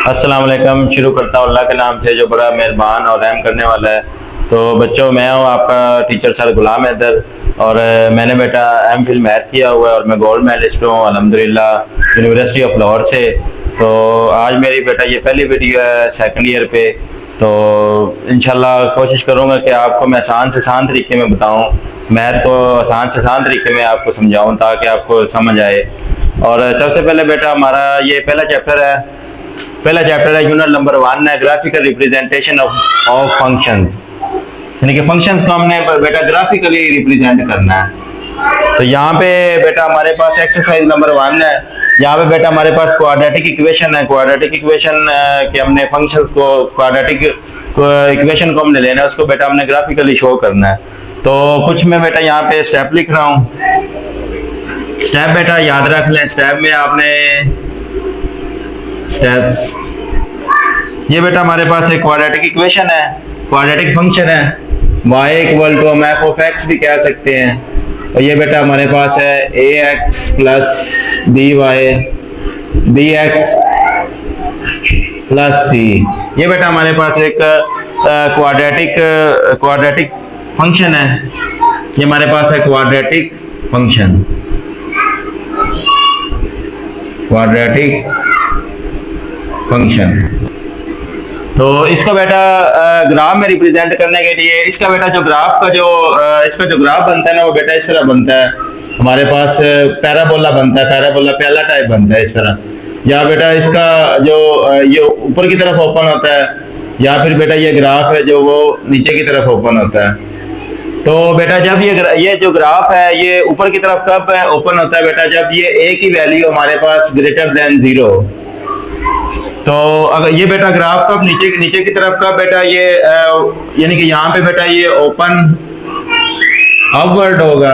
अस्सलाम वालेकुम। शुरू करता हूँ अल्लाह के नाम से जो बड़ा मेहरबान और रहम करने वाला है। तो बच्चों, मैं हूँ आपका टीचर सर गुलाम हैदर और मैंने बेटा एमफिल मैथ किया हुआ है और मैं गोल्ड मेडलिस्ट हूँ अल्हम्दुलिल्लाह यूनिवर्सिटी ऑफ लाहौर से। तो आज मेरी बेटा ये पहली वीडियो है सेकंड ईयर पे। तो इंशाल्लाह कोशिश करूँगा कि आपको मैं आसान से आसान तरीके में बताऊँ, मैथ को आसान से आसान तरीके में आपको समझाऊँ ताकि आपको समझ आए। और सबसे पहले बेटा हमारा ये पहला चैप्टर है यूनिट नंबर 1 है ग्राफिकल रिप्रेजेंटेशन ऑफ फंक्शंस। यानी कि फंक्शंस को हमने बेटा ग्राफिकली रिप्रेजेंट करना है। तो यहाँ पे बेटा हमारे पास एक्सरसाइज नंबर 1 है। यहाँ पे बेटा हमारे पास क्वाड्रेटिक इक्वेशन है। क्वाड्रेटिक इक्वेशन के हमने फंक्शंस को क्वाड्रेटिक इक्वेशन को हमने लेना है, उसको बेटा हमने ग्राफिकली शो करना है। तो कुछ मैं बेटा यहाँ पे स्टेप लिख रहा हूँ। स्टेप बेटा याद रख लें। स्टेप में आपने स्टेप्स, ये बेटा हमारे पास एक क्वाड्रेटिक इक्वेशन है, क्वाड्रेटिक फंक्शन है y इक्वल टू हम एफ ऑफ एक्स भी कह सकते हैं। और ये बेटा हमारे पास है A X plus B Y B X plus C. ये बेटा हमारे पास एक क्वाड्रेटिक फंक्शन है। ये हमारे पास है क्वाड्रेटिक फंक्शन, क्वाड्रेटिक फंक्शन। तो इसको बेटा ग्राफ में रिप्रेजेंट करने के लिए इसका बेटा जो ग्राफ का इसका जो ग्राफ बनता है ना, वो बेटा इस तरह बनता है। हमारे पास पैराबोला बनता है, पैराबोला पहला टाइप बनता है इस तरह। या बेटा इसका जो ये ऊपर की तरफ ओपन होता है, या फिर बेटा ये ग्राफ है जो वो नीचे की तरफ ओपन होता है। तो बेटा जब ये जो ग्राफ है ये ऊपर की तरफ कब ओपन होता है बेटा, जब ये ए की वैल्यू हमारे पास ग्रेटर देन 0। तो अगर ये बेटा ग्राफ कब नीचे की तरफ का बेटा ये यानी कि यहाँ पे बेटा ये ओपन अपवर्ड होगा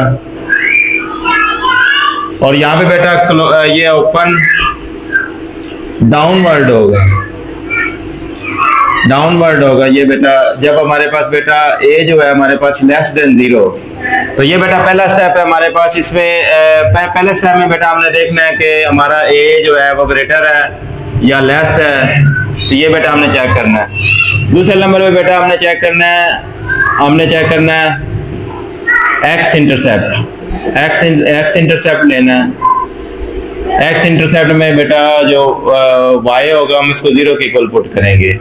और यहाँ पे बेटा ये ओपन डाउनवर्ड होगा। ये बेटा जब हमारे पास बेटा ए जो है हमारे पास लेस देन 0। तो ये बेटा पहला स्टेप है हमारे पास। इसमें पहले स्टेप में बेटा हमने देखना है कि हमारा ए जो है वो ग्रेटर है या लेस है। तो ये बेटा हमने चेक करना है। दूसरे नंबर पे बेटा हमने चेक करना है एक्स इंटरसेप्ट लेना है। एक्स इंटरसेप्ट में बेटा जो वाई होगा हम इसको 0 के इक्वल पुट करेंगे।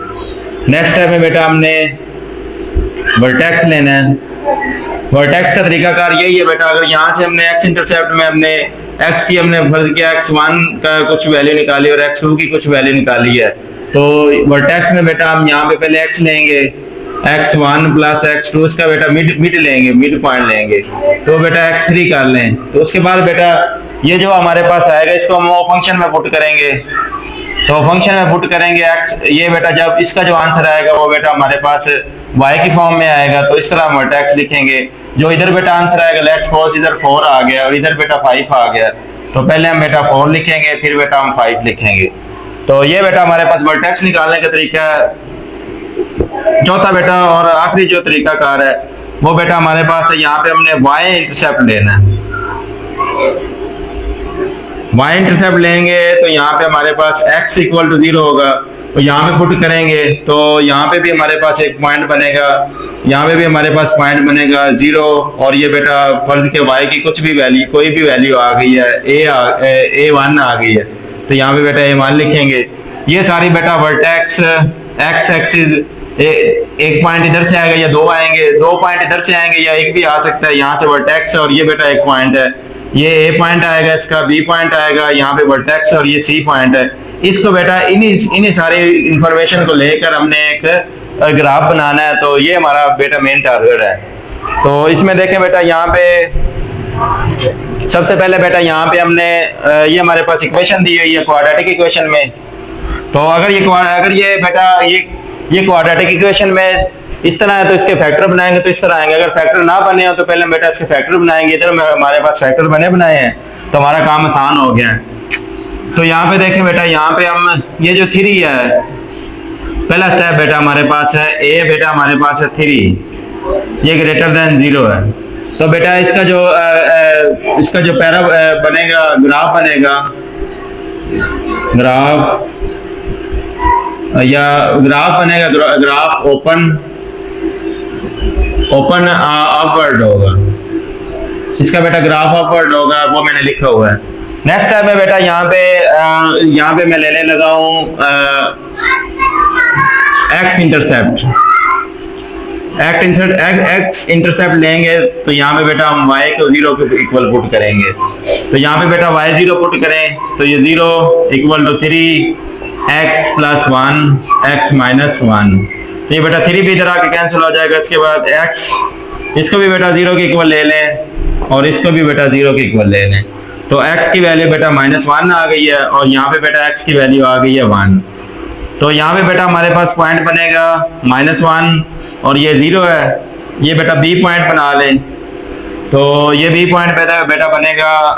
नेक्स्ट स्टेप में बेटा हमने वर्टेक्स लेना है। वर्टेक्स का तरीकाकार यही है बेटा, अगर यहाँ से हमने एक्स इंटरसेप्ट में हमने एक्स की हमने फर्ज किया x1 का कुछ वैल्यू निकाली और x2 की कुछ वैल्यू निकाली है, तो वर्टेक्स में बेटा हम यहाँ पे पहले x लेंगे, x1 प्लस x2 इसका बेटा मिड लेंगे, मिड पॉइंट लेंगे। तो बेटा x3 कर लें। तो उसके बाद बेटा ये जो हमारे पास आएगा इसको हम वो फंक्शन में पुट करेंगे। तो फंक्शन में पुट करेंगे x, ये बेटा जब इसका जो आंसर आएगा वो बेटा हमारे पास y की फॉर्म में आएगा। तो इस तरह हम वर्टेक्स लिखेंगे। जो इधर बेटा आंसर आएगा, लेट्स सपोज इधर 4 आ गया और इधर बेटा 5 आ गया, तो पहले हम बेटा 4 लिखेंगे फिर बेटा हम 5 लिखेंगे। तो ये बेटा हमारे पास वर्टेक्स निकालने का तरीका है। चौथा बेटा और आखिरी जो तरीका कार है वो बेटा हमारे पास है, यहाँ पे हमने y इंटरसेप्ट लेना है। y इंटरसेप्ट लेंगे तो यहाँ पे हमारे पास x इक्वल टू 0 होगा। तो यहाँ पे पुट करेंगे तो यहाँ पे भी हमारे पास एक पॉइंट बनेगा, यहाँ पे भी हमारे पास पॉइंट बनेगा 0। और ये बेटा फर्ज के y की कुछ भी वैल्यू, कोई भी वैल्यू आ गई है, a1 आ गई है, तो यहाँ पे बेटा a1 लिखेंगे। ये सारी बेटा वर्टेक्स x एक्सिस एक पॉइंट इधर से आएगा या 2 आएंगे, 2 पॉइंट इधर से आएंगे या एक भी आ सकता है। यहाँ से वर्टेक्स और ये बेटा एक पॉइंट है, ये ए पॉइंट आएगा, इसका बी पॉइंट आएगा, यहाँ पे वर्टेक्स और ये सी पॉइंट है। इसको बेटा इन्हीं सारी इंफॉर्मेशन को लेकर हमने एक ग्राफ बनाना है। तो ये हमारा बेटा मेन टारगेट है। तो इसमें देखें बेटा, यहाँ पे सबसे पहले बेटा यहाँ पे हमने ये हमारे पास इक्वेशन दी हुई है क्वाड्रेटिक इक्वेशन में। तो अगर ये बेटा ये क्वाड्रेटिक इक्वेशन में इस तरह है तो इसके फैक्टर बनाएंगे तो इस तरह आएंगे। अगर फैक्टर ना बने हो तो पहले हम बेटा इसके फैक्टर बनाएंगे। इधर हमारे पास फैक्टर बनाए हैं तो हमारा काम आसान हो गया है। तो यहाँ पे देखें बेटा, यहाँ पे हम ये जो 3 है, पहला स्टेप बेटा हमारे पास है a, बेटा हमारे पास है 3, ये ग्रेटर देन 0 है। तो बेटा इसका जो पैरा बनेगा, ग्राफ बनेगा, ग्राफ या ग्राफ बनेगा, ग्राफ ओपन अपवर्ड होगा, इसका बेटा ग्राफ अपवर्ड होगा, वो मैंने लिखा हुआ है। नेक्स्ट स्टेप में बेटा यहाँ पे मैं लेने लगा हूँ एक्स इंटरसेप्ट। एक्स इंटरसेप्ट लेंगे तो यहाँ पे बेटा हम y को 0 के इक्वल पुट करेंगे, तो यहाँ पे बेटा y 0 पुट करें तो ये 0 इक्वल टू 3x + 1 x - 1, तो ये बेटा 3 भी इधर आके कैंसिल हो जाएगा। इसके बाद x, इसको भी बेटा 0 के इक्वल ले लें और इसको भी बेटा 0 के इक्वल ले लें, तो x की वैल्यू बेटा -1 आ गई है और यहाँ पे बेटा x की वैल्यू आ गई है 1। तो यहाँ पे बेटा हमारे पास पॉइंट बनेगा -1 और ये 0 है, ये बेटा b पॉइंट बना लें, तो ये b पॉइंट बेटा बनेगा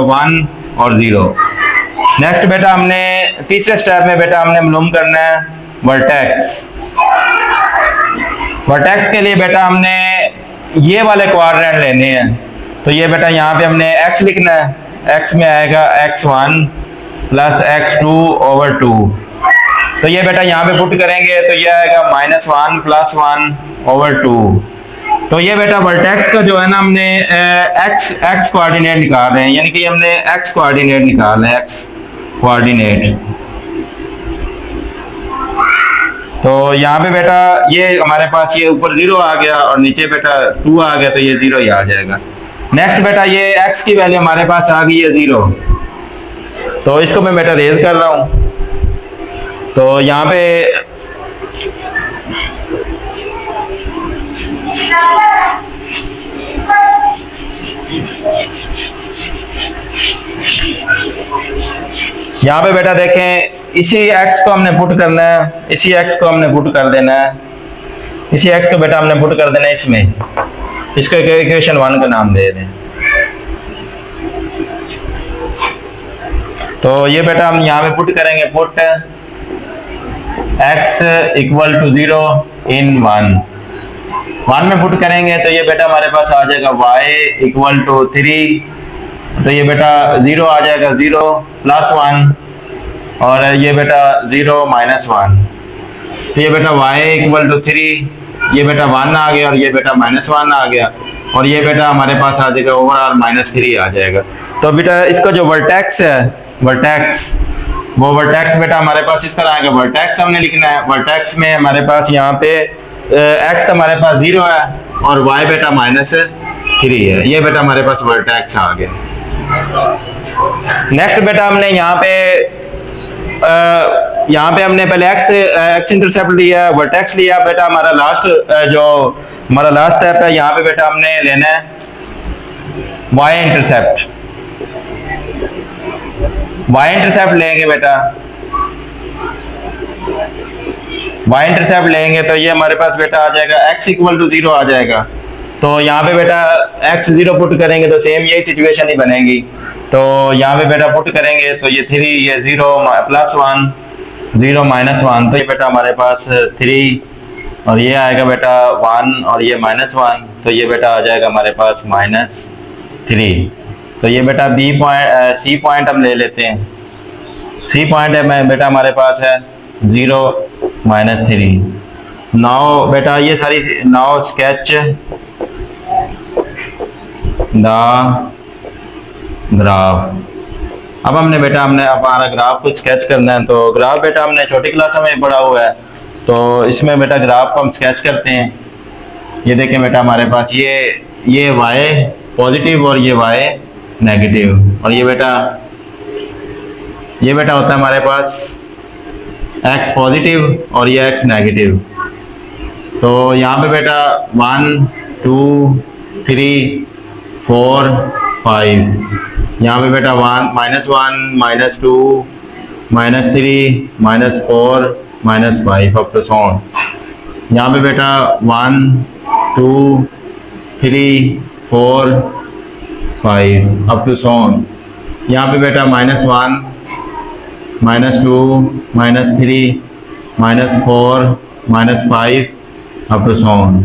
1 और 0। नेक्स्ट बेटा हमने तीसरे स्टेप में बेटा हमने मालूम करना है वर्टेक्स। वर्टेक्स के लिए बेटा हमने ये वाले क्वाड्रेंट लेने हैं, तो ये बेटा यहाँ पे हमने x लिखना है, x में आएगा x1 + x2/2, तो ये बेटा यहाँ पे पुट करेंगे तो ये आएगा -1 + 1/2। तो ये बेटा वर्टेक्स का जो है ना हमने x कोऑर्डिनेट निकाल रहे हैं, यानी कि हमने x कोऑर्डिनेट निकालना है, x कोऑर्डिनेट। तो यहाँ पे बेटा ये हमारे पास ये ऊपर 0 आ गया और नीचे बेटा 2 आ गया, तो ये 0 ही आ जाएगा। नेक्स्ट बेटा ये x की वैल्यू हमारे पास आ गई है 0, तो इसको मैं बेटा रेज कर रहा हूँ, तो यहाँ पे बेटा देखें इसी x को हमने पुट करना है, इसी x को हमने पुट कर देना है, इसी x को बेटा हमने पुट कर देना है इसमें, इसको इक्वेशन 1 का नाम दे दें। तो ये बेटा हम यहाँ पे पुट करेंगे, पुट x = 0 in 1 में पुट करेंगे तो ये बेटा हमारे पास आ जाएगा y = 3, तो ये बेटा 0 आ जाएगा, 0 + 1 और ये बेटा 0 - 1, तो ये बेटा y = 3, ये बेटा 1 आ गया और ये बेटा -1 आ गया और ये बेटा हमारे पास आ जाएगा ओवरऑल -3 आ जाएगा। तो बेटा इसका जो वर्टेक्स है, वो वर्टेक्स बेटा हमारे पास इस तरह आएगा। वर्टेक्स हमने लिखना है, वर्टेक्स में हमारे पास यहाँ पे x हमारे पास 0 है और y बेटा -3 है, ये बेटा हमारे पास वर्टेक्स आ गया। नेक्स्ट बेटा हमने यहाँ पे हमने पहले x इंटरसेप्ट लिया, वर्टेक्स लिया, बेटा हमारा लास्ट स्टेप है, यहाँ पे बेटा हमने लेना है y इंटरसेप्ट। y इंटरसेप्ट लेंगे बेटा, y इंटरसेप्ट लेंगे तो ये हमारे पास बेटा आ जाएगा x = 0 आ जाएगा, तो यहाँ पे बेटा x 0 पुट करेंगे तो सेम यही सिचुएशन ही बनेगी, तो यहाँ पे बेटा पुट करेंगे तो ये 3, ये 0 + 1 0 - 1, तो ये बेटा हमारे पास 3 और ये आएगा बेटा 1 और ये -1, तो ये बेटा आ जाएगा हमारे पास -3। तो ये बेटा सी पॉइंट हम ले लेते हैं, सी पॉइंट है बेटा हमारे पास है 0 - 3। नाउ बेटा ये सारी नाउ स्केच द ग्राफ। अब हमने हमारा ग्राफ को स्केच करना है, तो ग्राफ बेटा हमने छोटी क्लास में पढ़ा हुआ है, तो इसमें बेटा ग्राफ को हम स्केच करते हैं। ये देखें बेटा हमारे पास ये y पॉजिटिव और ये y नेगेटिव, और ये बेटा होता है हमारे पास x पॉजिटिव और ये x नेगेटिव। तो यहाँ पे बेटा 1 2 3 4 5, यहाँ पे बेटा 1 -1 -2 -3 -4 -5 अप टू सो ऑन। यहाँ पे बेटा 1 2 3 4 5 अप टू सो ऑन। यहाँ पे बेटा -1 -2 -3 -4 -5 अप टू सो ऑन।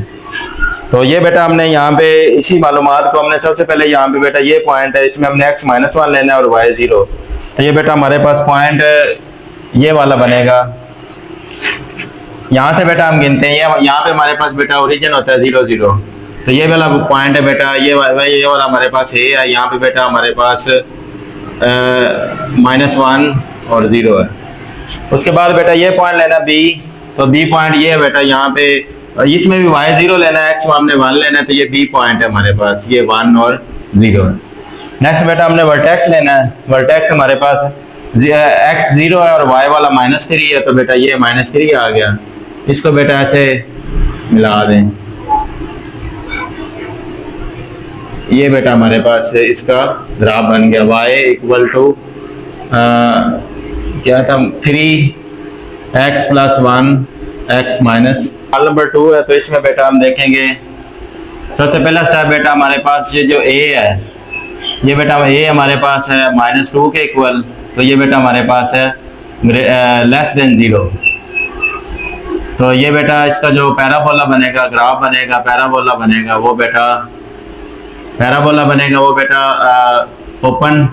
तो ये बेटा हमने यहाँ पे इसी मालूमात को हमने सबसे पहले यहाँ पे बेटा ये पॉइंट है, इसमें हमने x -1 लेना है और y 0, तो ये बेटा हमारे पास पॉइंट ये वाला बनेगा, यहाँ से बेटा हम गिनते हैं, ये यहाँ पे हमारे पास बेटा ओरिजिन होता है 0 0, तो ये वाला पॉइंट है बेटा, ये वाला हमारे पास है, यहाँ पे बेटा हमारे पास -1 और 0 है। उसके बाद बेटा ये पॉइंट लेना बी, तो बी पॉइंट ये है बेटा, यहाँ पे इसमें भी y0 लेना है, x हमने 1 लेना है, तो ये बी पॉइंट है हमारे पास, ये 1 और 0 है। नेक्स्ट बेटा हमने वर्टेक्स लेना है, वर्टेक्स हमारे पास x 0 है और y वाला -3 है, तो बेटा ये -3 आ गया, इसको बेटा ऐसे मिला दें, ये बेटा हमारे पास इसका ग्राफ बन गया, y इक्वल टू क्या था 3x + 1 x माइनस। नंबर 2 है, तो इसमें बेटा हम देखेंगे सबसे पहला स्टेप बेटा हमारे पास ये जो a है, ये बेटा a हमारे पास है -2 के इक्वल, तो ये बेटा हमारे पास है <0। तो ये बेटा इसका जो पैराबोला बनेगा, ग्राफ बनेगा, पैराबोला बनेगा, वो बेटा पैराबोला बनेगा, वो बेटा ओपन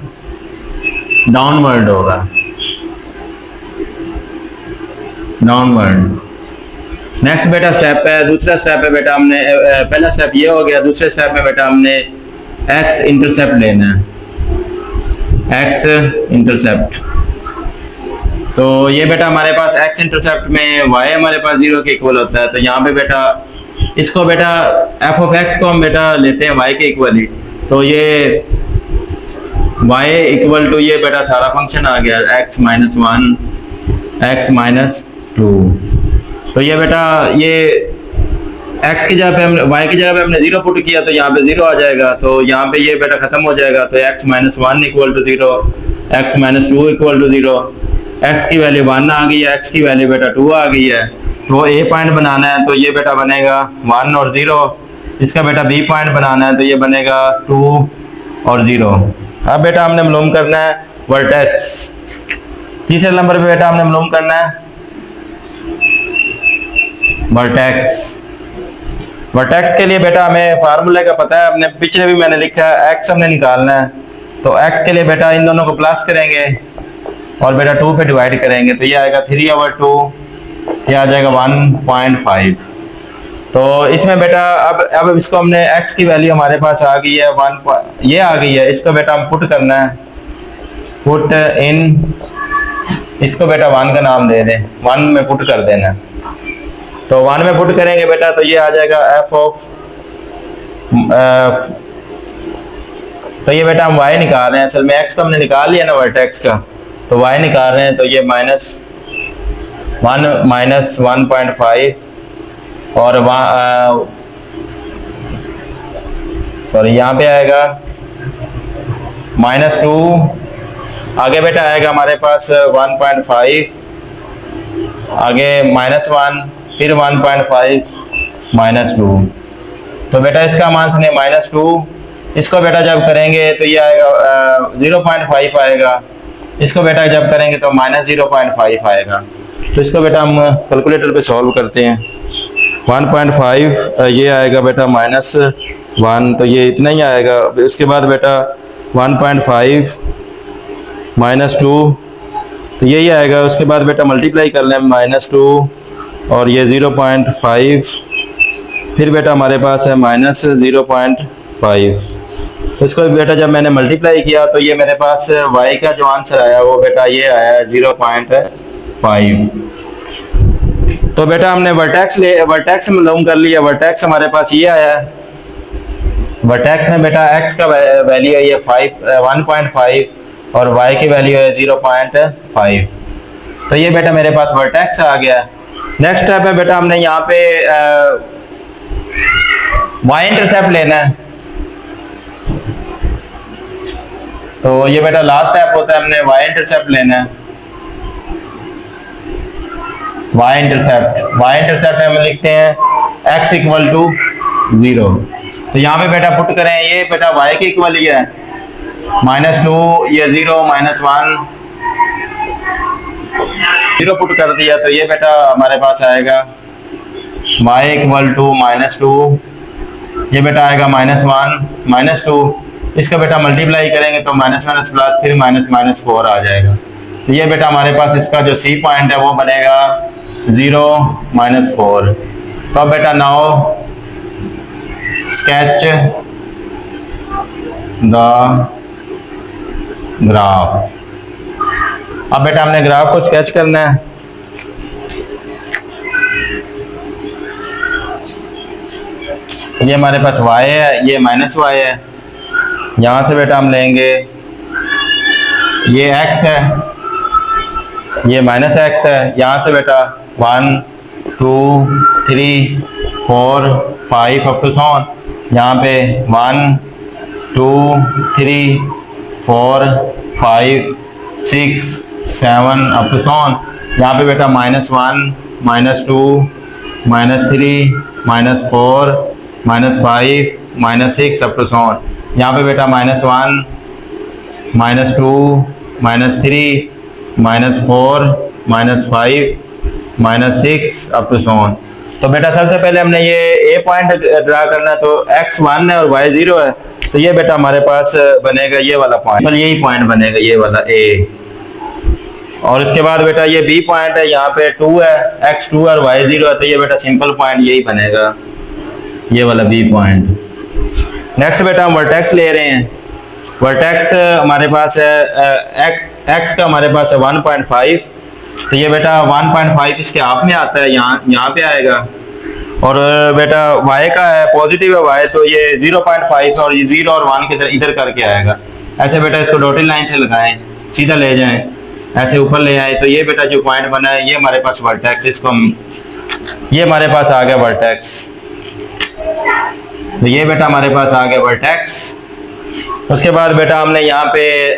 डाउनवर्ड होगा, डाउनवर्ड। नेक्स्ट बेटा स्टेप है, दूसरा स्टेप है बेटा, हमने पहला स्टेप ये हो गया, दूसरे स्टेप में बेटा हमने x इंटरसेप्ट लेना है, x इंटरसेप्ट। तो ये बेटा हमारे पास x इंटरसेप्ट में y हमारे पास 0 के इक्वल होता है, तो यहाँ पे बेटा इसको बेटा f(x) को हम बेटा लेते हैं y के इक्वल ही, तो ये y इक्वल टू ये बेटा सारा फंक्शन आ गया x - 1 x - 2। तो ये बेटा ये x की जगह पे हमने y की जगह पे हमने 0 पुट किया, तो यहाँ पे 0 आ जाएगा, तो यहाँ पे ये बेटा खत्म हो जाएगा, तो x - 1 equal to 0, x - 2 equal to 0, x की वैल्यू 1 आ गई है, x की वैल्यू बेटा 2 आ गई है, तो a पॉइंट बनाना है, तो ये बेटा बनेगा 1 और 0, इसका बेटा b पॉइंट बनाना है, तो ये बनेगा 2 और 0। अब बेटा हमने मालूम करना है वर्टेक्स, तीसरे नंबर पे बेटा हमने मालूम करना है वर्टेक्स। वर्टेक्स के लिए बेटा हमें फार्मूले का पता है, हमने पिछले भी मैंने लिखा है, x हमने निकालना है, तो x के लिए बेटा इन दोनों को प्लस करेंगे और बेटा 2 पे डिवाइड करेंगे, तो ये आएगा 3/2, ये आ जाएगा 1.5। तो इसमें बेटा अब इसको हमने x की वैल्यू हमारे पास आ गई है 1, ये आ गई है, इसको बेटा हम पुट करना है, पुट इन, इसको बेटा 1 का नाम दे दें, 1 में पुट कर देना, तो 1 में पुट करेंगे बेटा, तो ये आ जाएगा तो ये बेटा हम y निकाल रहे हैं, असल में x को हमने निकाल लिया ना वर्टेक्स का, तो y निकाल रहे हैं, तो ये -1 - 1.5 और सॉरी यहाँ पे आएगा -2, आगे बेटा आएगा हमारे पास 1.5, आगे -1, फिर 1.5 -2, तो बेटा इसका मान सुनिए -2, इसको बेटा जब करेंगे तो ये आएगा 0.5 आएगा, इसको बेटा जब करेंगे तो -0.5 आएगा, तो इसको बेटा हम कैलकुलेटर पे सॉल्व करते हैं। 1.5 ये आएगा बेटा -1, तो ये इतना ही आएगा, उसके बाद बेटा 1.5 -2, तो यही आएगा, उसके बाद बेटा मल्टीप्लाई कर लें -2 और ये 0.5, फिर बेटा हमारे पास है -0.5, तो इसको बेटा जब मैंने मल्टीप्लाई किया तो ये मेरे पास y का जो आंसर आया वो बेटा ये आया 0.5। तो बेटा हमने वर्टेक्स मालूम कर लिया, वर्टेक्स हमारे पास ये आया, वर्टेक्स में बेटा x का वैल्यू है ये 1.5 और y की वैल्यू है 0.5, तो ये बेटा मेरे पास वर्टेक्स आ गया। नेक्स्ट स्टेप है बेटा हमने यहाँ पे y इंटरसेप्ट लेना है, तो ये बेटा लास्ट स्टेप होता है, हमने y इंटरसेप्ट लेना है, y इंटरसेप्ट में हम लिखते हैं x इक्वल टू 0, तो यहाँ पे बेटा पुट करें, ये बेटा y के इक्वल ही है, -2, ये 0 -1, 0 पुट कर दिया, तो ये बेटा हमारे पास आएगा y इक्वल टू -2, ये बेटा आएगा -1 -2, इसका बेटा मल्टीप्लाई करेंगे तो माइनस प्लस फिर -4 आ जाएगा, तो ये बेटा हमारे पास इसका जो सी पॉइंट है वो बनेगा 0 -4। तो अब बेटा नाउ स्केच द ग्राफ। अब बेटा हमने ग्राफ को स्केच करना है। ये हमारे पास y है, ये -y है। यहाँ से बेटा हम लेंगे, ये x है, ये -x है। यहाँ से बेटा 1 2 3 4 5 अप टू सो ऑन। यहाँ पे 1 2 3 4 5 6 7 अप टू सो ऑन। यहाँ पे बेटा -1 -2 -3 -4 -5 -6 अप टू सो ऑन। यहाँ पे बेटा -1 -2 -3 -4 -5 -6 अप टू सो ऑन। तो बेटा सबसे पहले हमने ये ए पॉइंट ड्रा करना है। तो x 1 है और y 0 है, तो ये बेटा हमारे पास बनेगा ये वाला पॉइंट, तो यही पॉइंट बनेगा ये वाला a। और इसके बाद बेटा ये b पॉइंट है, यहाँ पे 2 है, x 2 और y 0 है, तो ये बेटा सिंपल पॉइंट यही बनेगा, ये वाला b पॉइंट। नेक्स्ट बेटा हम वर्टेक्स ले रहे हैं। वर्टेक्स हमारे पास है x का हमारे पास है 1.5, तो ये बेटा 1.5 इसके आप में आता है, यहाँ पे आएगा। और बेटा y का है पॉजिटिव है y, तो ये 0.5 और ये 0 और 1 के इधर करके आएगा। ऐसे बेटा इसको डॉटेड लाइन से लगाएं, सीधा ले जाएं, ऐसे ऊपर ले आए, तो ये बेटा जो पॉइंट बना है ये हमारे पास वर्टेक्स, इसको हम, ये हमारे पास आ गया वर्टेक्स। तो ये बेटा हमारे पास आ गया वर्टेक्स। उसके बाद बेटा हमने यहाँ पे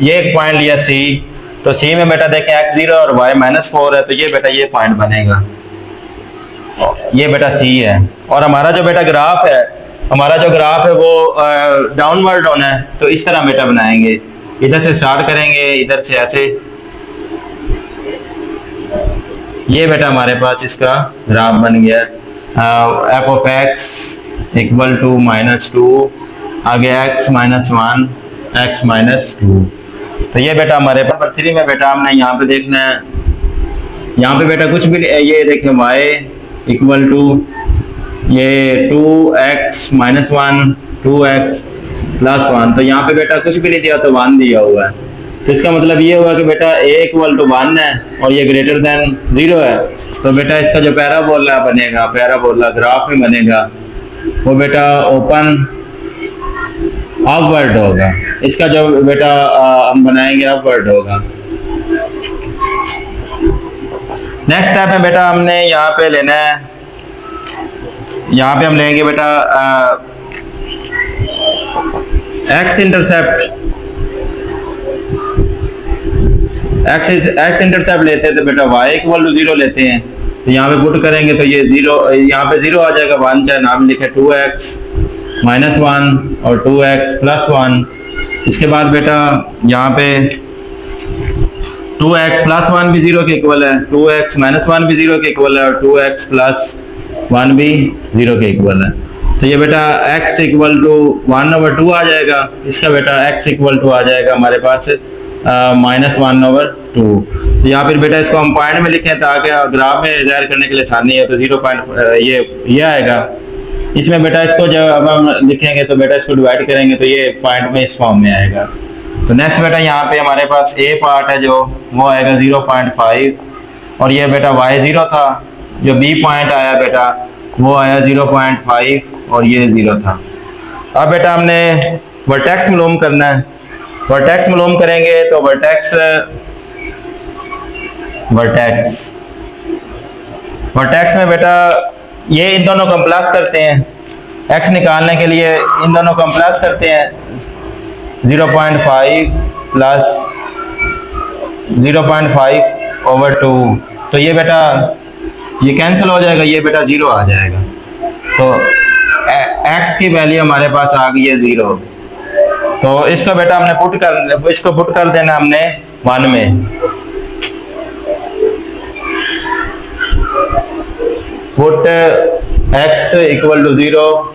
ये एक पॉइंट लिया C, तो C में बेटा देखें x 0 और y -4 है, तो ये बेटा ये पॉइंट बनेगा, ये बेटा C है। और हमारा जो बेटा ग्राफ है, हमारा जो ग्राफ है वो डाउनवर्ड होना है, तो इस तरह बेटा बनाएंगे, इधर से स्टार्ट करेंगे, इधर से ऐसे, ये बेटा हमारे पास इसका ग्राफ बन गया। f of x equal to -2, आगे x -1 x -2। तो ये बेटा हमारे नंबर 3 में बेटा हमने यहाँ पे देखना है, यहाँ पे बेटा कुछ भी, ये देखें y इक्वल टू ये 2x -1 2x +1, तो यहाँ पे बेटा कुछ भी नहीं दिया तो 1 दिया हुआ है। तो इसका मतलब ये हुआ कि बेटा a इक्वल टू 1 है और ये ग्रेटर देन 0 है, तो बेटा इसका जो पैराबोला बनेगा, पैराबोला ग्राफ में बनेगा, वो बेटा ओपन अपवर्ड होगा। इसका जो बेटा हम बनाएंगे अपवर्ड होगा। नेक्स्ट स्टेप में बेटा हमने यहाँ पे लेना है, यहाँ पे हम लेंगे बेटा एक्स इंटरसेप्ट, एक्स इंटरसेप्ट लेते हैं तो बेटा y इक्वल टू 0 लेते हैं, तो यहाँ पे पुट करेंगे तो ये 0, यहाँ पे 0 आ जाएगा, 1 चाहे नाम लिखे 2x -1 और 2x +1। इसके बाद बेटा यहाँ पे 2x +1 भी 0 के इक्वल है, 2x -1 भी 0 के इक्वल है और 2x +1 भी 0 के इक्वल है। तो ये बेटा x इक्वल टू 1/2 आ जाएगा, इसका बेटा x इक्वल टू आ जाएगा हमारे पास -1/2। तो यहाँ फिर बेटा इसको हम पॉइंट में लिखें ताकि ग्राफ में ज़ाहिर करने के लिए आसानी है, तो 0 ये आएगा। इसमें बेटा इसको जब हम लिखेंगे तो बेटा इसको डिवाइड करेंगे तो ये पॉइंट में इस फॉर्म में आएगा। तो नेक्स्ट बेटा यहाँ पे हमारे पास a पार्ट है जो वो आएगा 0.5, और ये बेटा y 0 था, जो b पॉइंट आया बेटा वो आया 0.5 और ये 0 था। अब बेटा हमने वर्टेक्स मालूम करना है, वर्टेक्स मालूम करेंगे तो वर्टेक्स में बेटा ये इन दोनों को हम प्लस करते हैं, x निकालने के लिए इन दोनों को हम प्लस करते हैं, 0.5 प्लस 0.5/2, तो ये बेटा ये कैंसिल हो जाएगा, ये बेटा 0 आ जाएगा। तो x की वैल्यू हमारे पास आ गई है 0, तो इसको बेटा हमने पुट कर देना हमने 1 में, put x equal to 0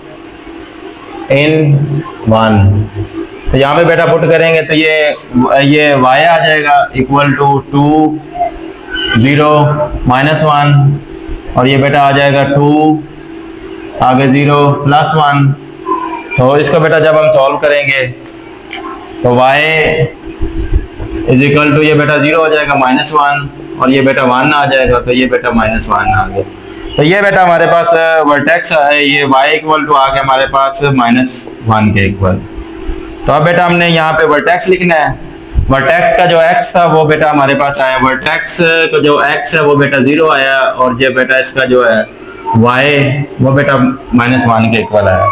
in 1। तो यहाँ पे बेटा पुट करेंगे तो ये y आ जाएगा इक्वल टू 2 0 -1 और ये बेटा आ जाएगा 2 आगे 0 +1। तो इसको बेटा जब हम सॉल्व करेंगे तो y इज इक्वल टू ये बेटा 0 हो जाएगा -1 और ये बेटा 1 आ जाएगा, तो ये बेटा -1 आ गया। तो ये बेटा हमारे पास वर्टेक्स है, ये y इक्वल टू आ गया हमारे पास -1 के इक्वल। तो अब बेटा हमने यहाँ पे वर्टेक्स लिखना है। वर्टेक्स का जो x था वो बेटा हमारे पास आया, वर्टेक्स का जो x है वो बेटा 0 आया और ये बेटा इसका जो है y वो बेटा -1 के इक्वल आया।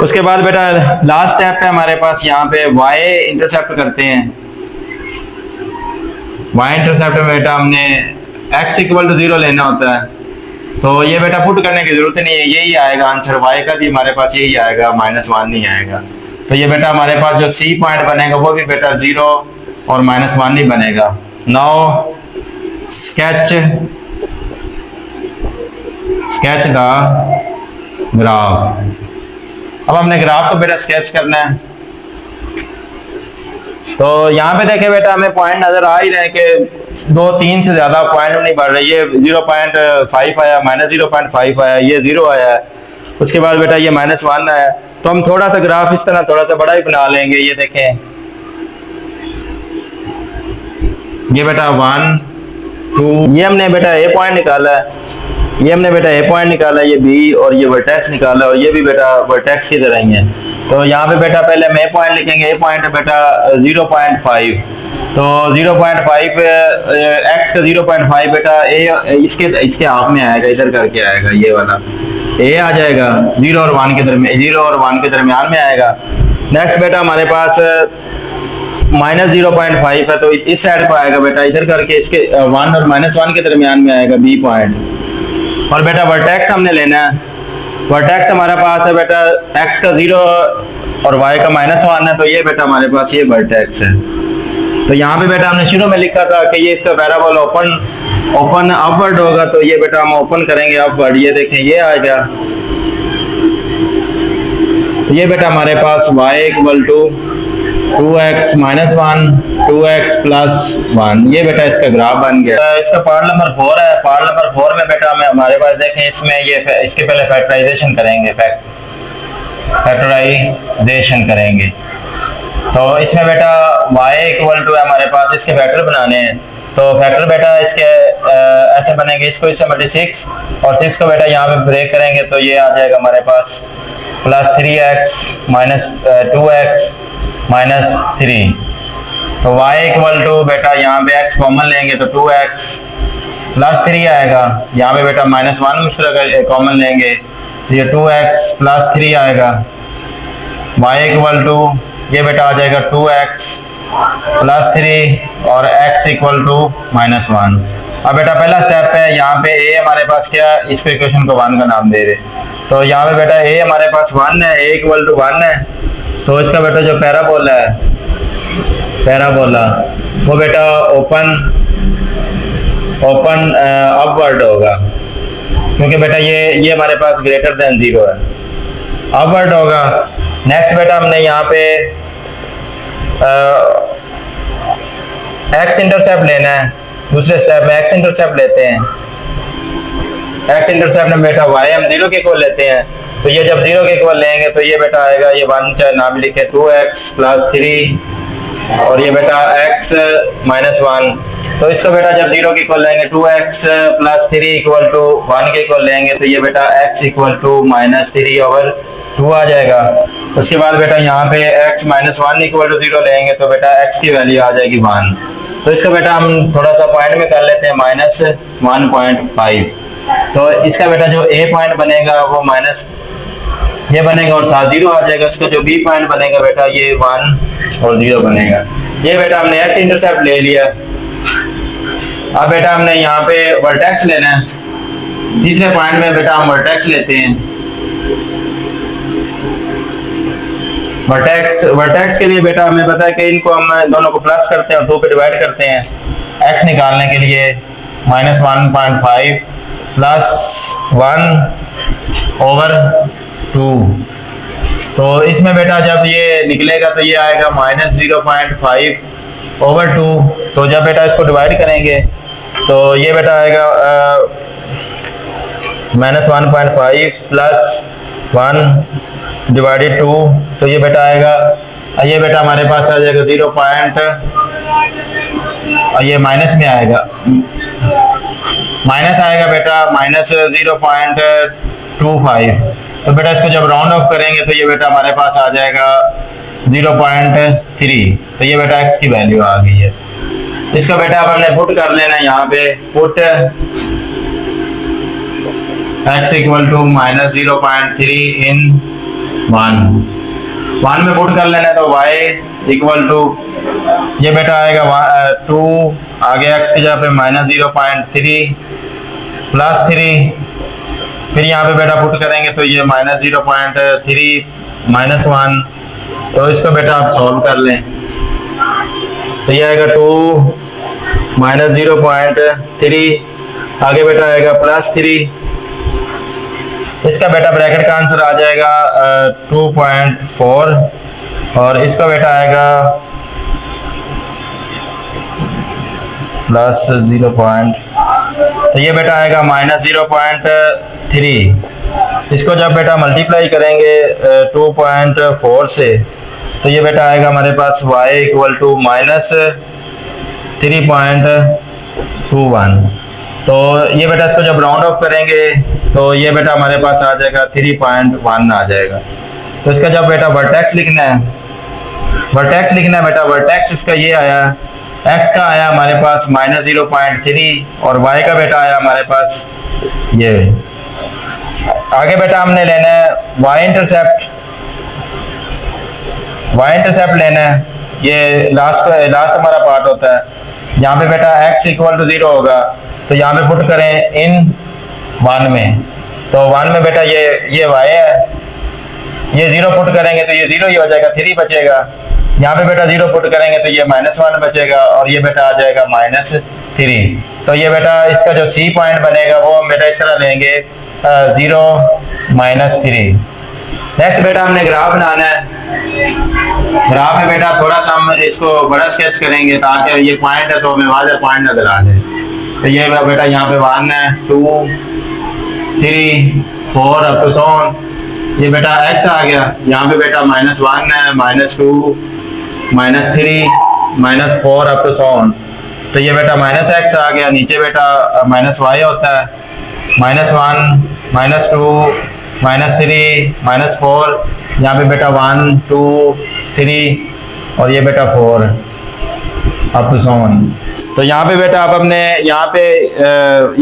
उसके बाद बेटा लास्ट स्टेप है हमारे पास, यहाँ पे y इंटरसेप्ट करते हैं। y इंटरसेप्ट में बेटा हमने x इक्वल टू 0 लेना होता है, तो ये बेटा पुट करने की जरूरत नहीं है, यही आएगा आंसर, y का भी हमारे पास यही आएगा, -1 नहीं आएगा। तो ये बेटा हमारे पास जो C पॉइंट बनेगा वो भी बेटा 0 और -1 नहीं बनेगा। Now sketch the graph. अब हमने ग्राफ को बेटा स्केच करना है। तो यहाँ पे देखें बेटा हमें पॉइंट नजर आ ही रहे कि 2-3 से ज्यादा पॉइंट नहीं बढ़ रहे। ये 0.5 आया, -0.5 आया, ये 0 आया है, उसके बाद बेटा ये -1 आया। तो हम थोड़ा सा ग्राफ इस तरह थोड़ा सा बड़ा ही बना लेंगे। ये देखें, ये बेटा 1 2, ये हमने बेटा ए पॉइंट निकाला है, ये हमने बेटा ए पॉइंट निकाला, ये बी और ये वर्टेक्स निकाला और ये भी बेटा वर्टेक्स की तरह ही है। तो यहाँ पे बेटा पहले हम ए पॉइंट लिखेंगे, ए पॉइंट है बेटा 0.5, तो 0.5 x का 0.5 बेटा ए इसके हाफ में आएगा, इधर करके आएगा, ये वाला ए आ जाएगा 0 और 1 के दरमियान में आएगा। नेक्स्ट बेटा हमारे पास -0.5 है, तो इस साइड पर आएगा बेटा, इधर करके इसके 1 और -1 के दरमियान में आएगा बी पॉइंट। और बेटा वर्टेक्स हमने लेना है। वर्टेक्स हमारे पास है बेटा x का 0 और y का -1 है, तो ये बेटा हमारे पास ये वर्टेक्स है। तो यहाँ पे बेटा हमने शुरू में लिखा था कि ये इसका पैराबोल ओपन अपवर्ड होगा, तो ये बेटा हम ओपन करेंगे अपवर्ड, ये देखें ये आएगा। तो ये बेटा हमारे पास y equal to 2x -1 2x + 1, ये बेटा इसका ग्राफ बन गया। इसका पार्ट नंबर 4 है। पार्ट नंबर 4 में बेटा हमें हमारे पास देखें, इसमें ये इसके पहले फैक्टराइजेशन करेंगे, फैक्टराइजेशन करेंगे। तो इसमें बेटा y इक्वल टू हमारे पास इसके फैक्टर बनाने हैं, तो फैक्टर बेटा इसके ऐसे बनेंगे, इसको इससे बटे 6 और 6 को बेटा यहाँ पे ब्रेक करेंगे, तो ये आ जाएगा हमारे पास +3x -2x -3। तो y इक्वल टू बेटा यहाँ पे x कॉमन लेंगे तो 2x +3 आएगा, यहाँ पे बेटा -1 मुश्तरक कॉमन लेंगे तो ये 2x +3 आएगा। y इक्वल टू ये बेटा आ जाएगा 2x +3 और x इक्वल टू -1। अब बेटा पहला स्टेप है, यहाँ पे a हमारे पास क्या, इसको इक्वेशन को 1 का नाम दे रहे, तो यहाँ पे बेटा a हमारे पास 1 है, a इक्वल टू 1 है, तो इसका बेटा जो पैराबोला है, पैराबोला वो बेटा ओपन अपवर्ड होगा, क्योंकि बेटा ये हमारे पास ग्रेटर देन 0 है, अपवर्ड होगा। नेक्स्ट बेटा हमने यहाँ पे एक्स इंटरसेप्ट लेना है। दूसरे स्टेप में एक्स इंटरसेप्ट लेते हैं। एक्स इंटरसेप्ट में बेटा y हम 0 के इक्वल लेते हैं, तो ये जब 0 के इक्वल लेंगे तो ये बेटा आएगा, ये 1 चाहे नाम लिखे 2x +3 और ये बेटा x -1, तो इसको बेटा जब 0 के इक्वल लेंगे 2x +3 इक्वल टू 1 के इक्वल लेंगे, तो ये बेटा x इक्वल टू -3/2 आ जाएगा। उसके बाद बेटा यहाँ पे x -1 इक्वल टू 0 लेंगे, तो बेटा x की वैल्यू आ जाएगी 1। तो इसको बेटा हम थोड़ा सा पॉइंट में कर लेते हैं -1.5। तो इसका बेटा जो a पॉइंट बनेगा वो माइनस ये बनेगा और साथ 0 आ जाएगा। इसका जो b पॉइंट बनेगा बेटा ये 1 और 0 बनेगा। ये बेटा हमने x इंटरसेप्ट ले लिया। अब बेटा हमने यहाँ पे वर्टेक्स लेना है। तीसरे पॉइंट में बेटा हम वर्टेक्स लेते हैं। वर्टेक्स के लिए बेटा हमें पता है कि इनको हम दोनों को प्लस करते हैं और 2 पे डिवाइड करते हैं। x निकालने के लिए -1.5 + 1/2। तो इसमें बेटा जब ये निकलेगा तो ये आएगा -0.5/2। तो जब बेटा इसको डिवाइड करेंगे तो ये बेटा आएगा -1.5 प्लस 1 डिवाइडेड 2, तो ये बेटा आएगा, ये बेटा हमारे पास आ जाएगा 0 पॉइंट, ये माइनस में आएगा, माइनस आएगा बेटा -0.25। तो बेटा इसको जब राउंड ऑफ करेंगे तो ये बेटा हमारे पास आ जाएगा 0.3। तो ये बेटा x की वैल्यू आ गई है। इसका बेटा अब हमने पुट कर लेना है, यहाँ पे पुट x इक्वल टू -0.3 इन 1 में पुट कर लेना है, तो y इक्वल टू ये बेटा आएगा 2, आगे x की जगह पे -0.3 प्लस 3, फिर यहाँ पे बेटा पुट करेंगे तो ये -0.3 -1, तो इसको बेटा आप सॉल्व कर लें, तो ये आएगा 2 -0.3, आगे बेटा आएगा +3, इसका बेटा ब्रैकेट का आंसर आ जाएगा 2.4, और इसका बेटा आएगा +0. तो ये बेटा आएगा -0.3। इसको जब बेटा मल्टीप्लाई करेंगे 2.4 से, तो ये बेटा आएगा हमारे पास y इक्वल टू -3.21। तो ये बेटा इसको जब राउंड ऑफ करेंगे तो ये बेटा हमारे पास आ जाएगा 3.1 आ जाएगा। तो इसका जब बेटा वर्टेक्स लिखना है, बेटा वर्टेक्स इसका ये आया, x का आया हमारे पास -0.3 और y का बेटा आया हमारे पास ये। आगे बेटा हमने लेना है y इंटरसेप्ट लेना है, ये लास्ट हमारा पार्ट होता है। यहाँ पे बेटा x इक्वल टू 0 होगा, तो यहाँ पे पुट करें इन 1 में, तो 1 में बेटा ये y है, ये 0 पुट करेंगे तो ये 0 ही हो जाएगा, 3 बचेगा। यहाँ पे बेटा 0 पुट करेंगे तो ये -1 बचेगा, और ये बेटा आ जाएगा -3। तो ये बेटा इसका जो C पॉइंट बनेगा वो हम बेटा इस तरह लेंगे 0 -3। नेक्स्ट बेटा हमने ग्राफ बनाना है। ग्राफ में बेटा थोड़ा सा हम इसको बड़ा स्केच करेंगे ताकि ये पॉइंट है तो हमें वाज़ेह पॉइंट नजर आ जाए। तो ये बेटा यहाँ पे 1 है, 2 3 4 अप टू 7, ये बेटा x आ गया। यहाँ पे बेटा -1 है, -2 -3 -4 अप टू 7, तो ये बेटा -x आ गया। नीचे बेटा -y होता है, -1 -2 -3 -4, यहाँ पे बेटा 1 2 3 और ये बेटा 4 अप टू 7। तो यहाँ पे बेटा आप अपने यहाँ पे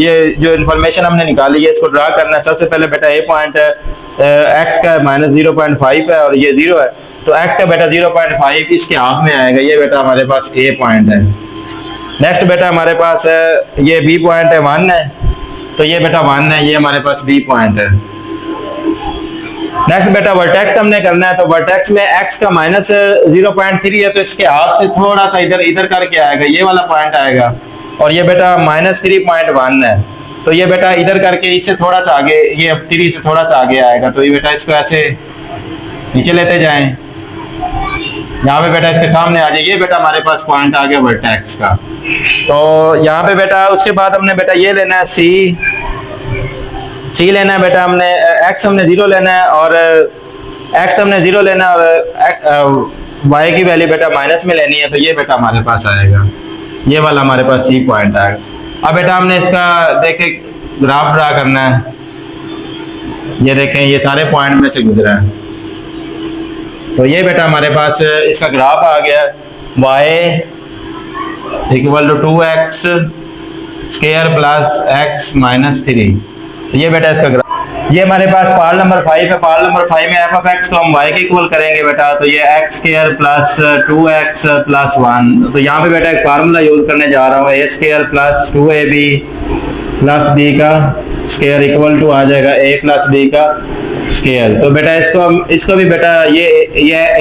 ये जो इन्फॉर्मेशन हमने निकाली है इसको ड्रा करना है। सबसे पहले बेटा ए पॉइंट है, x का -0.5 है और ये 0 है, तो x का बेटा 0.5 इसके हाफ में आएगा। ये बेटा हमारे पास ए पॉइंट है। नेक्स्ट बेटा हमारे पास है ये बी पॉइंट है, 1 है, तो ये बेटा 1 है, ये हमारे पास बी पॉइंट है। नेक्स्ट बेटा वर्टेक्स हमने करना है, तो वर्टेक्स में x का -0.3 है, तो इसके हाफ से थोड़ा सा इधर करके आएगा, ये वाला पॉइंट आएगा, और ये बेटा -3.1 है, तो ये बेटा इधर करके इससे थोड़ा सा आगे, ये 3 से थोड़ा सा आगे आएगा। तो ये बेटा इसको ऐसे नीचे लेते जाएं, यहाँ पे बेटा इसके सामने आ जाए, ये बेटा हमारे पास पॉइंट आ गया वर्टेक्स का। तो यहाँ पे बेटा उसके बाद हमने बेटा ये लेना है सी लेना है बेटा, हमने x हमने 0 लेना है और x हमने 0 लेना है और y की वैल्यू बेटा माइनस में लेनी है, तो ये बेटा हमारे पास आएगा, ये वाला हमारे पास सी पॉइंट आएगा। अब बेटा हमने इसका देखे ग्राफ ड्रा करना है, ये देखें ये सारे पॉइंट में से गुजरा है, तो ये बेटा हमारे पास इसका ग्राफ आ गया, y equal to 2x square plus x -3। तो ये बेटा इसका ग्राफ, ये हमारे पास पार्ट नंबर 5 है। पार्ट नंबर 5 में f(x) को हम y के इक्वल करेंगे बेटा, तो ये x square plus 2x plus 1। तो यहाँ पे बेटा एक फार्मूला यूज करने जा रहा हूँ, a square plus 2ab plus b का स्क्वायर इक्वल टू आ जाएगा a प्लस b का स्क्वायर। तो बेटा इसको भी बेटा ये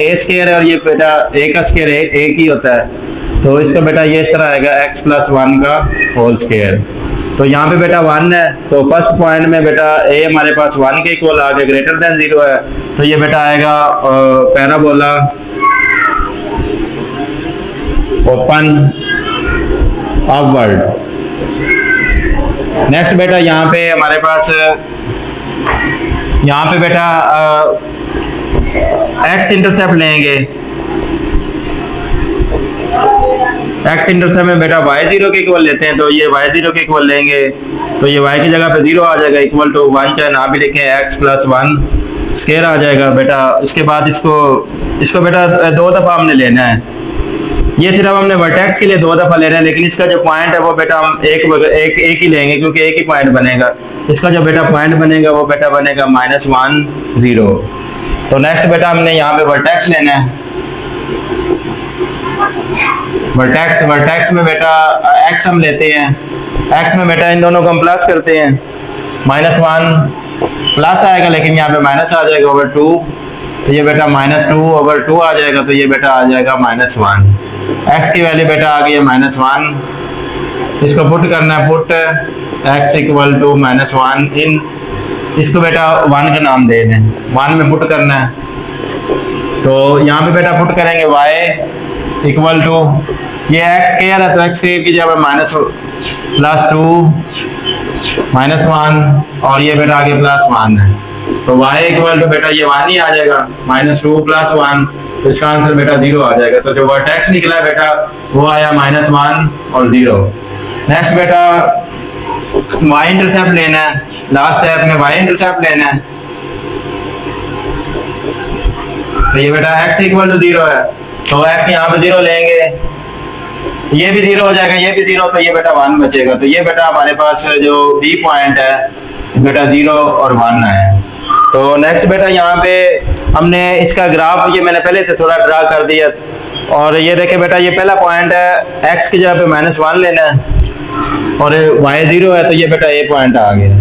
a स्क्वायर है और ये बेटा a का स्क्वायर एक ही होता है, तो इसका बेटा ये इस तरह आएगा x प्लस 1 का होल स्क्वायर। तो यहाँ पे बेटा 1 है, तो फर्स्ट पॉइंट में बेटा a हमारे पास 1 के इक्वल आ गया, ग्रेटर देन 0 है, तो ये बेटा आएगा पैराबोला ओपन अपवर्ड। नेक्स्ट बेटा यहाँ पे हमारे पास यहाँ पे बेटा एक्स इंटरसेप्ट लेंगे। एक्स इंटरसेप्ट में बेटा वाई जीरो के इक्वल लेते हैं, तो ये वाई जीरो के इक्वल लेंगे, तो ये वाई की जगह पे जीरो आ जाएगा, इक्वल टू वन, चाहे ना भी लिखें एक्स प्लस वन स्केयर आ जाएगा बेटा। उसके बाद इसको बेटा दो दफ़ा हमने लेना है, ये सिर्फ हमने वर्टेक्स के लिए दो दफ़ा ले रहे हैं, लेकिन इसका जो पॉइंट है वो बेटा हम एक ही लेंगे, क्योंकि एक ही पॉइंट बनेगा। इसका जो बेटा पॉइंट बनेगा वो बेटा बनेगा -1 0। तो नेक्स्ट बेटा हमने यहाँ पे वर्टेक्स लेना है। वर्टेक्स में बेटा एक्स हम लेते हैं, एक्स में बेटा इन दोनों को हम प्लस करते हैं, -1 प्लस आएगा, लेकिन यहाँ पे माइनस आ जाएगा ओवर 2, तो ये बेटा -2 ओवर 2 आ जाएगा, तो ये बेटा आ जाएगा -1। एक्स की वैल्यू बेटा आ गई है -1, इसको पुट करना है, पुट एक्स इक्वल टू -1 इन, इसको बेटा 1 का नाम दे दें, 1 में पुट करना है। तो यहाँ पे बेटा पुट करेंगे y इक्वल टू, ये एक्स स्क्वायर है तो एक्स स्क्वायर की जगह -+2 -1 और ये बेटा आगे +1 है, तो y इक्वल टू बेटा ये 1 ही आ जाएगा, -2 + 1, तो इसका आंसर बेटा 0 आ जाएगा। तो जो वर्टेक्स निकला बेटा वो आया -1 और 0। नेक्स्ट बेटा y इंटरसेप्ट लेना है, लास्ट स्टेप में y इंटरसेप्ट लेना है, तो ये बेटा x इक्वल टू 0 है, तो x यहाँ पे 0 लेंगे, ये भी 0 हो जाएगा, ये भी 0, तो ये बेटा 1 बचेगा। तो ये बेटा हमारे पास जो B पॉइंट है बेटा 0 और 1 है। तो नेक्स्ट बेटा यहाँ पे हमने इसका ग्राफ, ये मैंने पहले से थोड़ा ड्रा कर दिया, और ये देखे बेटा ये पहला पॉइंट है, x की जगह पे -1 लेना है और y 0 है, तो ये बेटा ये पॉइंट आ गया।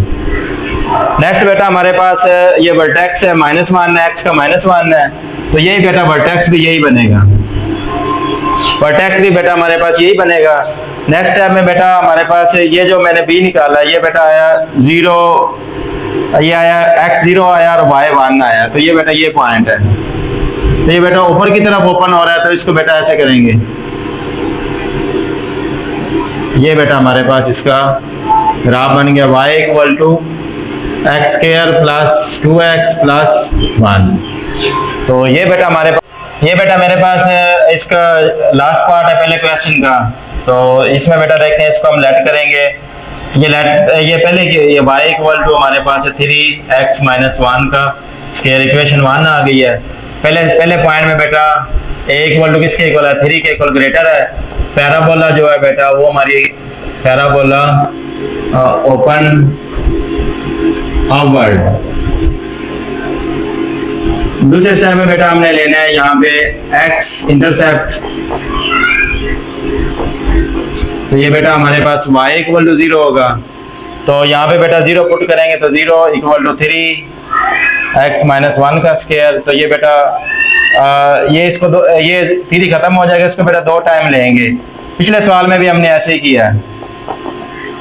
नेक्स्ट बेटा हमारे पास ये वर्टेक्स है, -1 है, x का -1 है, तो यही बेटा वर्टेक्स भी यही बनेगा, वर्टेक्स भी बेटा हमारे पास यही बनेगा। नेक्स्ट स्टेप में बेटा हमारे पास ये जो मैंने b निकाला, ये बेटा आया 0, ये आया x 0 आया और y 1 आया, तो ये बेटा ये पॉइंट है, तो ये बेटा ऊपर की तरफ ओपन हो रहा है, तो इसको बेटा ऐसे करेंगे, ये बेटा हमारे पास इसका ग्राफ बन गया, y equal to x square plus 2x plus 1। तो ये बेटा हमारे पास, ये बेटा मेरे पास इसका लास्ट पार्ट है पहले क्वेश्चन का, तो इसमें बेटा देखते हैं, इसको हम लेट करेंगे, ये पहले ये y इक्वल टू हमारे पास है 3x - 1 का स्क्वायर, इक्वेशन 1 आ गई है। पहले पॉइंट में बेटा a इक्वल टू किसके इक्वल है, 3 के इक्वल ग्रेटर है। पैराबोला जो है बेटा वो हमारी पैराबोला ओपन अपवर्ड। दूसरे स्टेप में बेटा हमने लेना है यहाँ पे x इंटरसेप्ट, तो ये बेटा हमारे पास y इक्वल टू 0 होगा, तो यहाँ पे बेटा 0 पुट करेंगे, तो 0 इक्वल टू 3x - 1 का स्क्वायर, तो ये बेटा ये इसको ये 3 खत्म हो जाएगा, इसको बेटा 2 टाइम लेंगे। पिछले सवाल में भी हमने ऐसे ही किया है,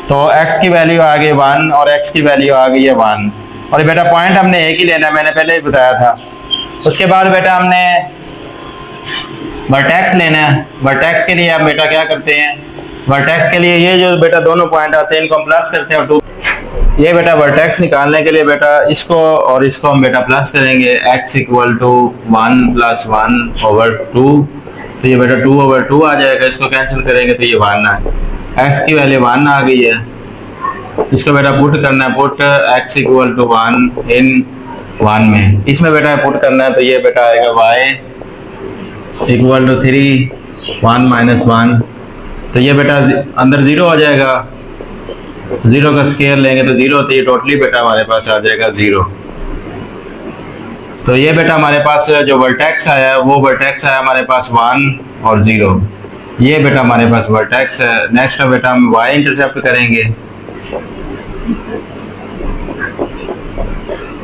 तो x की वैल्यू आ गई 1 और x की वैल्यू आ गई है 1, और बेटा पॉइंट हमने एक ही लेना है, मैंने पहले ही बताया था। उसके बाद बेटा हमने वर्टेक्स लेना है। वर्टेक्स के लिए आप बेटा क्या करते हैं, वर्टेक्स के लिए ये जो बेटा दोनों पॉइंट आते हैं इनको हम प्लस करते हैं, और 2 ये बेटा वर्टेक्स निकालने के लिए बेटा इसको और इसको हम बेटा प्लस करेंगे, x इक्वल टू 1 + 1 ओवर 2, तो ये बेटा 2 ओवर 2 आ जाएगा, इसको कैंसिल करेंगे तो ये 1 है, x की वैल्यू 1 आ गई है, इसको बेटा पुट करना है, पुट x इक्वल टू 1 इन 1 में, इसमें बेटा पुट करना है, तो ये बेटा आएगा y इक्वल टू 3 1 - 1, तो ये बेटा अंदर 0 आ जाएगा, 0 का स्क्वायर लेंगे तो 0, तो ये टोटली बेटा हमारे पास आ जाएगा 0। तो ये बेटा हमारे पास जो वर्टेक्स आया वो वर्टेक्स आया हमारे पास 1 और 0, ये बेटा हमारे पास वर्टेक्स है। नेक्स्ट बेटा हम y इंटरसेप्ट करेंगे,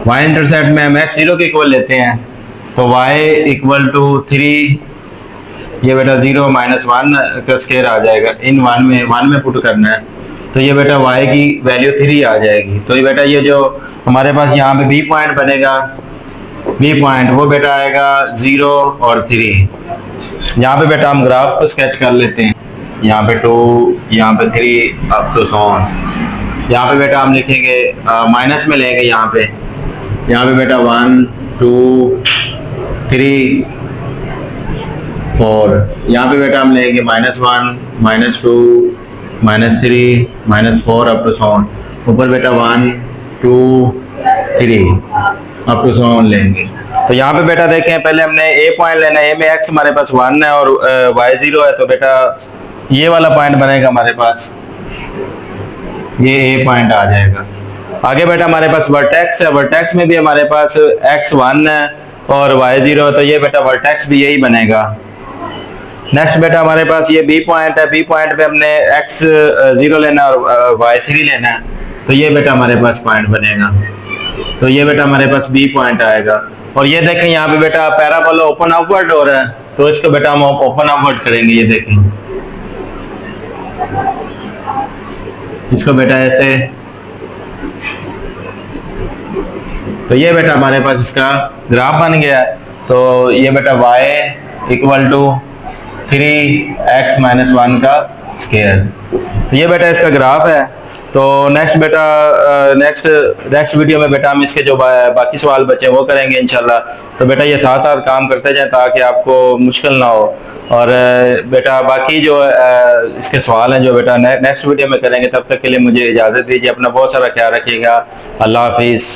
y इंटरसेप्ट में हम x 0 के इक्वल लेते हैं, तो y इक्वल टू 3, ये बेटा 0 - 1 का स्क्वायर आ जाएगा, इन 1 में पुट करना है, तो ये बेटा y की वैल्यू 3 आ जाएगी। तो ये बेटा ये जो हमारे पास यहाँ पे b पॉइंट बनेगा, b पॉइंट वो बेटा आएगा 0 और 3। यहाँ पे बेटा हम ग्राफ को स्केच कर लेते हैं, यहाँ पे 2, यहाँ पे 3 अप टू 100। यहाँ पे बेटा हम लिखेंगे माइनस में लेंगे यहाँ पे बेटा 1 2 3 4। यहाँ पे बेटा हम लेंगे -1 -2 -3 -4 अप टू सॉन। ऊपर बेटा 1 2 3 अप टू सॉन लेंगे। तो यहाँ पे बेटा देखें, पहले हमने ए पॉइंट लेना है। ए में एक्स हमारे पास 1 है और वाई 0 है, तो बेटा ये वाला पॉइंट बनेगा हमारे पास, ये ए पॉइंट आ जाएगा। आगे बेटा हमारे पास वर्टेक्स है, वर्टेक्स में भी हमारे पास एक्स 1 है और वाई 0 है, तो ये बेटा वर्टेक्स भी यही बनेगा। नेक्स्ट बेटा हमारे पास ये बी पॉइंट है, बी पॉइंट पे हमने एक्स 0 लेना और वाई 3 लेना है, तो ये बेटा हमारे पास पॉइंट बनेगा। तो ये बेटा हमारे पास बी पॉइंट आएगा। और ये देखें यहाँ पे बेटा पैराबोला ओपन अपवर्ड हो रहा है, तो इसको बेटा हम ओपन अपवर्ड करेंगे। ये देखें, इसको बेटा ऐसे, तो ये बेटा हमारे पास इसका ग्राफ बन गया है। तो ये बेटा y इक्वल टू 3x - 1 का स्क्वायर, तो ये बेटा इसका ग्राफ है। तो नेक्स्ट बेटा नेक्स्ट वीडियो में बेटा हम इसके जो बाकी सवाल बचे वो करेंगे इंशाल्लाह। तो बेटा ये साथ साथ काम करते जाए ताकि आपको मुश्किल ना हो। और बेटा बाकी जो इसके सवाल हैं जो बेटा नेक्स्ट वीडियो में करेंगे। तब तक के लिए मुझे इजाज़त दीजिए, अपना बहुत सारा ख्याल रखिएगा। अल्लाह हाफिज़।